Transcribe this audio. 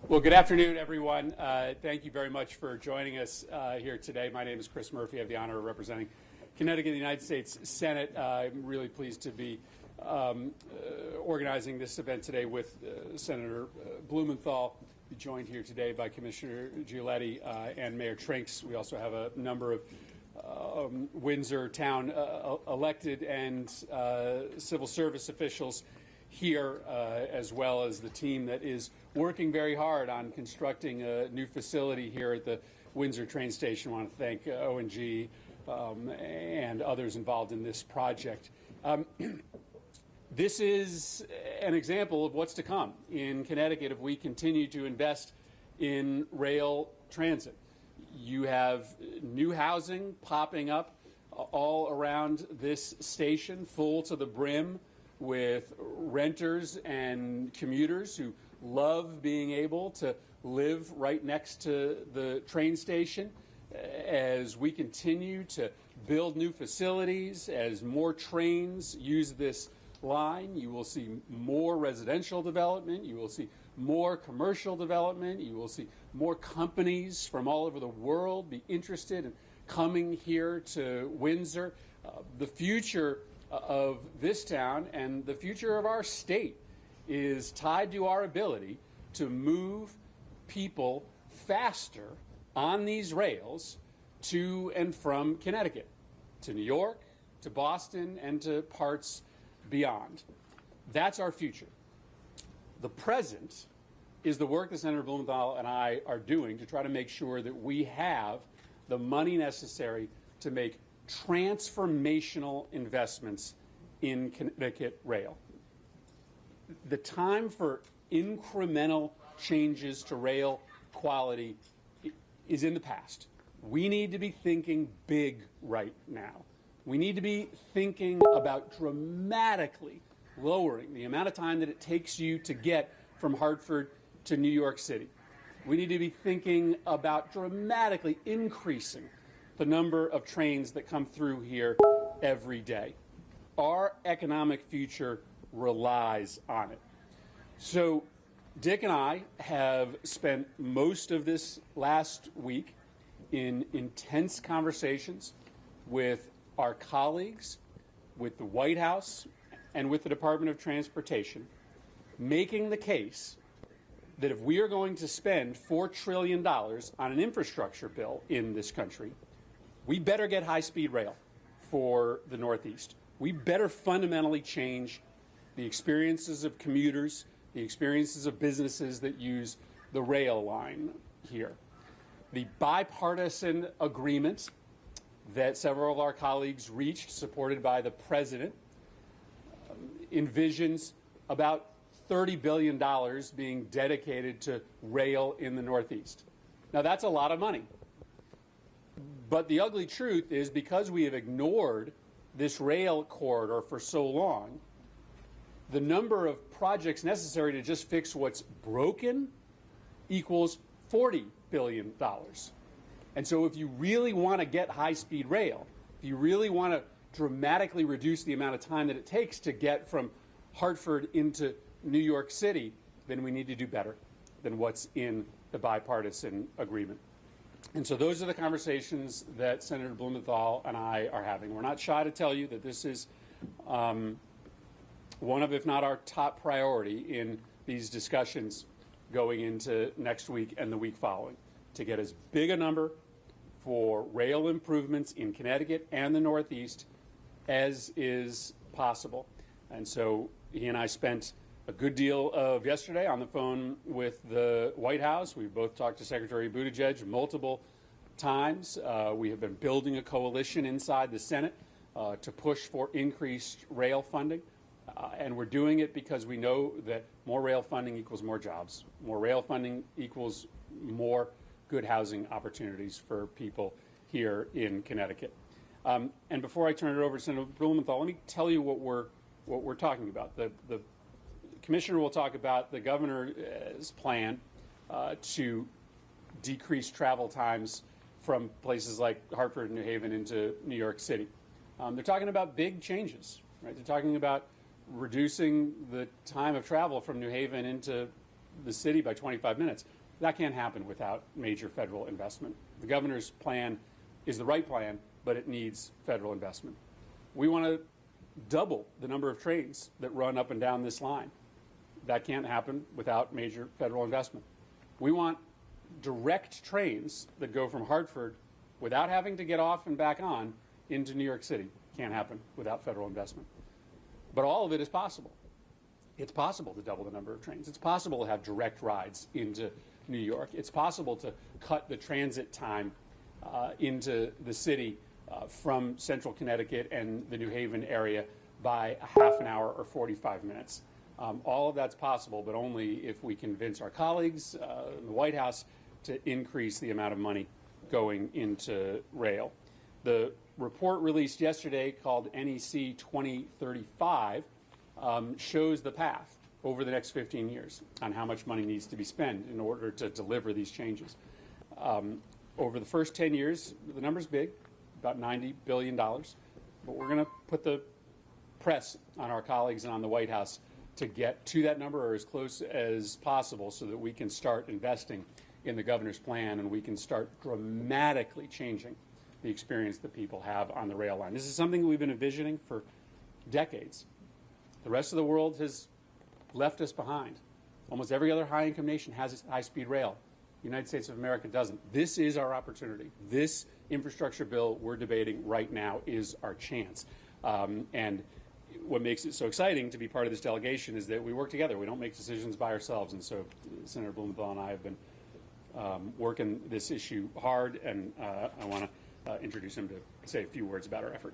Well, good afternoon, everyone. Thank you very much for joining us here today. My name is Chris Murphy. I have the honor of representing Connecticut in the United States Senate. I'm really pleased to be organizing this event today with Senator Blumenthal, joined here today by Commissioner Gioletti and Mayor Trinks. We also have a number of Windsor town elected and civil service officials here, as well as the team that is working very hard on constructing a new facility here at the Windsor train station. I want to thank O&G and others involved in this project. This is an example of what's to come in Connecticut if we continue to invest in rail transit. You have new housing popping up all around this station, full to the brim with renters and commuters who love being able to live right next to the train station. As we continue to build new facilities, as more trains use this line, you will see more residential development, you will see more commercial development, you will see more companies from all over the world be interested in coming here to Windsor. The future of this town and the future of our state is tied to our ability to move people faster on these rails to and from Connecticut, to New York, to Boston, and to parts beyond. That's our future. The present is the work that Senator Blumenthal and I are doing to try to make sure that we have the money necessary to make transformational investments in Connecticut rail. The time for incremental changes to rail quality is in the past. We need to be thinking big right now. We need to be thinking about dramatically lowering the amount of time that it takes you to get from Hartford to New York City. We need to be thinking about dramatically increasing the number of trains that come through here every day. Our economic future relies on it. So Dick and I have spent most of this last week in intense conversations with our colleagues, with the White House, and with the Department of Transportation, making the case that if we are going to spend $4 trillion on an infrastructure bill in this country, we better get high-speed rail for the Northeast. We better fundamentally change the experiences of commuters, the experiences of businesses that use the rail line here. The bipartisan agreement that several of our colleagues reached, supported by the President, envisions about $30 billion being dedicated to rail in the Northeast. Now, that's a lot of money. But the ugly truth is, because we have ignored this rail corridor for so long, the number of projects necessary to just fix what's broken equals $40 billion. And so if you really want to get high-speed rail, if you really want to dramatically reduce the amount of time that it takes to get from Hartford into New York City, then we need to do better than what's in the bipartisan agreement. And so those are the conversations that Senator Blumenthal and I are having. We're not shy to tell you that this is one of, if not our top priority in these discussions going into next week and the week following, to get as big a number for rail improvements in Connecticut and the Northeast as is possible. And so he and I spent a good deal of yesterday on the phone with the White House. We both talked to Secretary Buttigieg multiple times. We have been building a coalition inside the Senate to push for increased rail funding. And we're doing it because we know that more rail funding equals more jobs. More rail funding equals more good housing opportunities for people here in Connecticut. And before I turn it over to Senator Blumenthal, let me tell you what we're talking about. The Commissioner will talk about the governor's plan to decrease travel times from places like Hartford and New Haven into New York City. They're talking about big changes, right? They're talking about reducing the time of travel from New Haven into the city by 25 minutes. That can't happen without major federal investment. The governor's plan is the right plan, but it needs federal investment. We want to double the number of trains that run up and down this line. That can't happen without major federal investment. We want direct trains that go from Hartford without having to get off and back on into New York City. Can't happen without federal investment. But all of it is possible. It's possible to double the number of trains. It's possible to have direct rides into New York. It's possible to cut the transit time into the city from central Connecticut and the New Haven area by a half an hour or 45 minutes. All of that's possible, but only if we convince our colleagues in the White House to increase the amount of money going into rail. The report released yesterday, called NEC 2035, shows the path over the next 15 years on how much money needs to be spent in order to deliver these changes. Over the first 10 years, the number's big, about $90 billion, but we're going to put the press on our colleagues and on the White House to get to that number or as close as possible so that we can start investing in the governor's plan and we can start dramatically changing the experience that people have on the rail line. This is something that we've been envisioning for decades. The rest of the world has left us behind. Almost every other high-income nation has high-speed rail. The United States of America doesn't. This is our opportunity. This infrastructure bill we're debating right now is our chance. And what makes it so exciting to be part of this delegation is that we work together. We don't make decisions by ourselves. And so Senator Blumenthal and I have been working this issue hard, and I want to introduce him to say a few words about our effort.